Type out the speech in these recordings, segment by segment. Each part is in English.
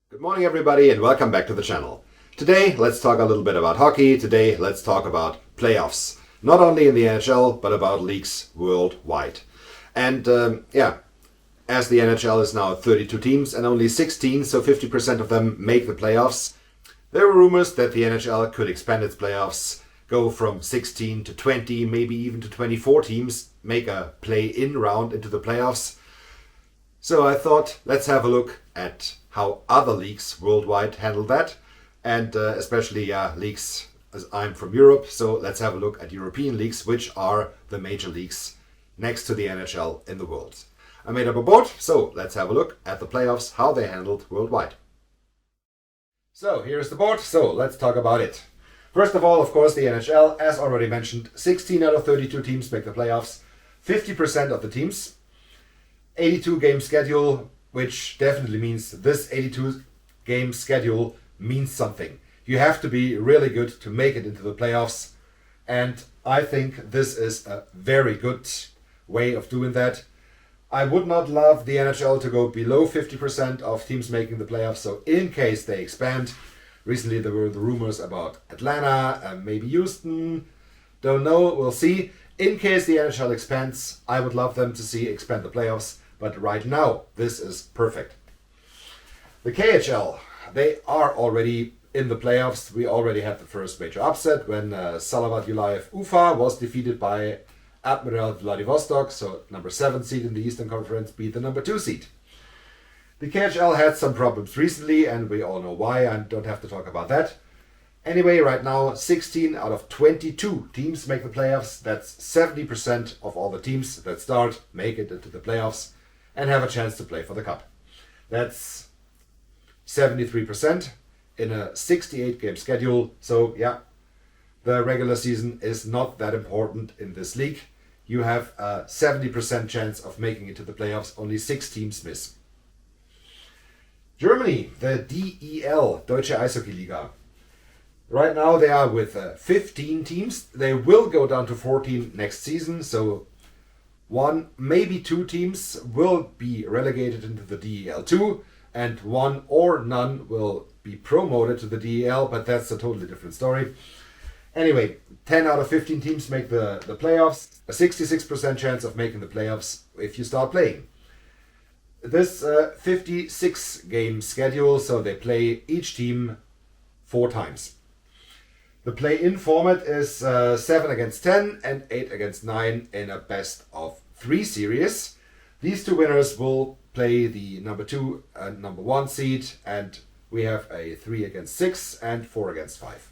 Good morning everybody and welcome back to the channel. Today let's talk a little bit about hockey. Today let's talk about playoffs. Not only in the NHL but about leagues worldwide. And as the NHL is now 32 teams and only 16, so 50% of them make the playoffs, there were rumors that the NHL could expand its playoffs, go from 16 to 20, maybe even to 24 teams, make a play-in round into the playoffs. So I thought let's have a look at how other leagues worldwide handle that, and especially leagues, as I'm from Europe, so let's have a look at European leagues, which are the major leagues next to the NHL in the world. I made up a board, so let's have a look at the playoffs, how they handled worldwide. So here's the board, so let's talk about it. First of all, of course, the NHL, as already mentioned, 16 out of 32 teams make the playoffs, 50% of the teams, 82 game schedule, which definitely means this 82 game schedule means something. You have to be really good to make it into the playoffs, and I think this is a very good way of doing that. I would not love the NHL to go below 50% of teams making the playoffs, so in case they expand, recently there were the rumors about Atlanta and maybe Houston, don't know, we'll see. In case the NHL expands, I would love them to see expand the playoffs. But right now, this is perfect. The KHL, they are already in the playoffs. We already had the first major upset when Salavat Ulayev Ufa was defeated by Admiral Vladivostok, so number 7 seed in the Eastern Conference beat the number 2 seed. The KHL had some problems recently, and we all know why. I don't have to talk about that. Anyway, right now, 16 out of 22 teams make the playoffs. That's 70% of all the teams that start make it into the playoffs and have a chance to play for the cup. That's 73% in a 68 game schedule. So yeah, the regular season is not that important in this league. You have a 70% chance of making it to the playoffs. Only 6 teams miss. Germany, the DEL, Deutsche Eishockey Liga. Right now they are with 15 teams. They will go down to 14 next season. So 1, maybe 2 teams will be relegated into the DEL2, and 1 or none will be promoted to the DEL, but that's a totally different story. Anyway, 10 out of 15 teams make the playoffs, a 66% chance of making the playoffs if you start playing. This 56 game schedule, so they play each team 4 times. The play-in format is 7 against 10 and 8 against 9 in a best of 3 series. These 2 winners will play the number 2 and number 1 seed, and we have a 3 against 6 and 4 against 5.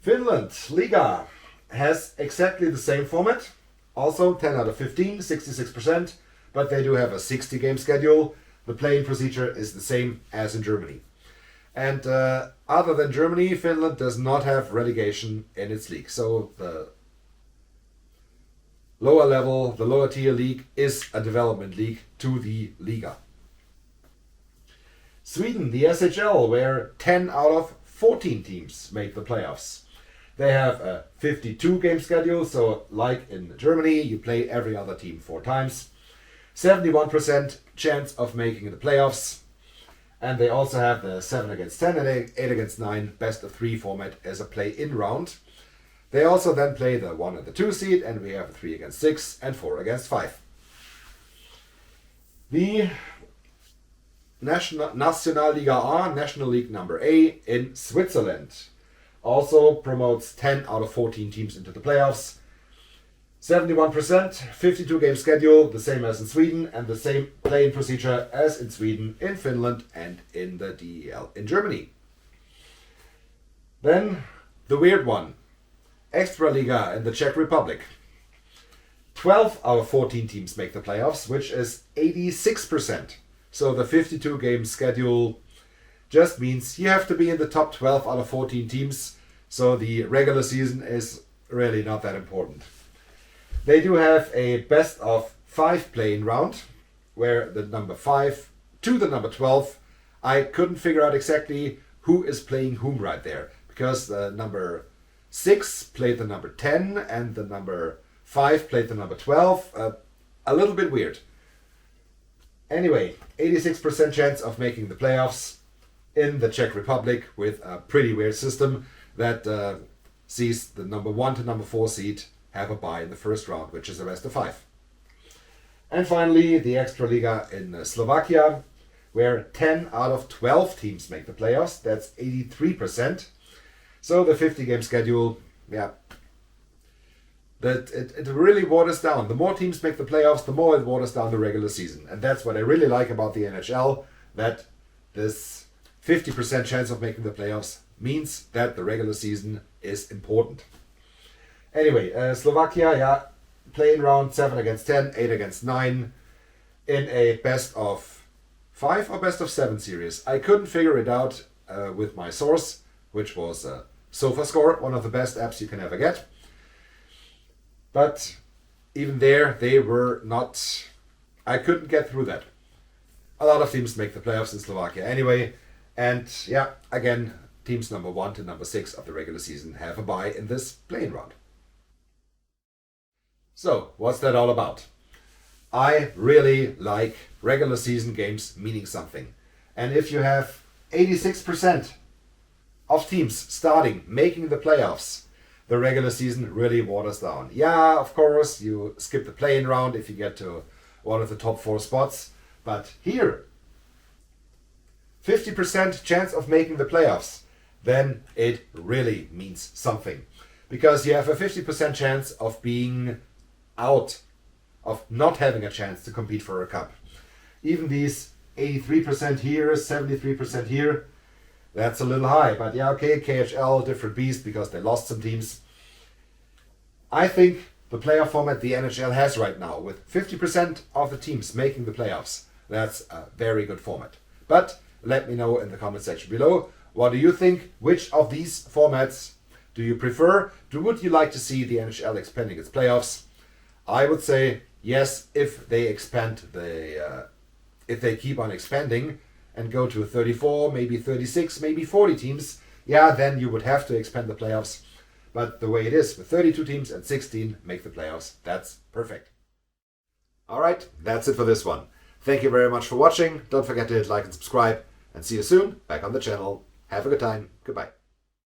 Finland, Liga, has exactly the same format. Also 10 out of 15, 66%, but they do have a 60 game schedule. The play-in procedure is the same as in Germany. And other than Germany, Finland does not have relegation in its league. So the lower level, the lower tier league is a development league to the Liga. Sweden, the SHL, where 10 out of 14 teams make the playoffs. They have a 52 game schedule, so like in Germany, you play every other team 4 times. 71% chance of making the playoffs. And they also have the 7 against 10 and 8 against 9 best of 3 format as a play-in round. They also then play the 1 and the 2 seed, and we have a 3 against 6 and 4 against 5. The Nationalliga A, National League number A in Switzerland, also promotes 10 out of 14 teams into the playoffs. 71%, 52 game schedule, the same as in Sweden, and the same play-in procedure as in Sweden, in Finland, and in the DEL in Germany. Then, the weird one, Extraliga in the Czech Republic. 12 out of 14 teams make the playoffs, which is 86%. So the 52 game schedule just means you have to be in the top 12 out of 14 teams, so the regular season is really not that important. They do have a best of 5 play-in round, where the number 5 to the number 12, I couldn't figure out exactly who is playing whom right there, because the number 6 played the number 10 and the number 5 played the number 12. A little bit weird. Anyway, 86% chance of making the playoffs in the Czech Republic with a pretty weird system that sees the number 1 to number 4 seed have a bye in the first round, which is a best of 5. And finally, the Extraliga in Slovakia, where 10 out of 12 teams make the playoffs. That's 83%. So the 50-game schedule, yeah, that it really waters down. The more teams make the playoffs, the more it waters down the regular season. And that's what I really like about the NHL, that this 50% chance of making the playoffs means that the regular season is important. Anyway, Slovakia, yeah, playing round 7 against 10, 8 against 9 in a best of 5 or best of 7 series. I couldn't figure it out with my source, which was SofaScore, one of the best apps you can ever get. But even there, they were not... I couldn't get through that. A lot of teams make the playoffs in Slovakia anyway. And yeah, again, teams number 1 to number 6 of the regular season have a bye in this play-in round. So, what's that all about? I really like regular season games meaning something. And if you have 86% of teams starting making the playoffs, the regular season really waters down. Yeah, of course, you skip the play-in round if you get to one of the top 4 spots. But here, 50% chance of making the playoffs, then it really means something. Because you have a 50% chance of being out, of not having a chance to compete for a cup. Even these 83% here, 73% here, that's a little high. But yeah, okay, KHL, different beast because they lost some teams. I think the playoff format the NHL has right now, with 50% of the teams making the playoffs, that's a very good format. But let me know in the comment section below, what do you think? Which of these formats do you prefer? Would you like to see the NHL expanding its playoffs? I would say yes, if they expand if they keep on expanding and go to 34, maybe 36, maybe 40 teams, yeah, then you would have to expand the playoffs. But the way it is, with 32 teams and 16 make the playoffs, that's perfect. Alright, that's it for this one. Thank you very much for watching. Don't forget to hit like and subscribe. And see you soon, back on the channel. Have a good time. Goodbye.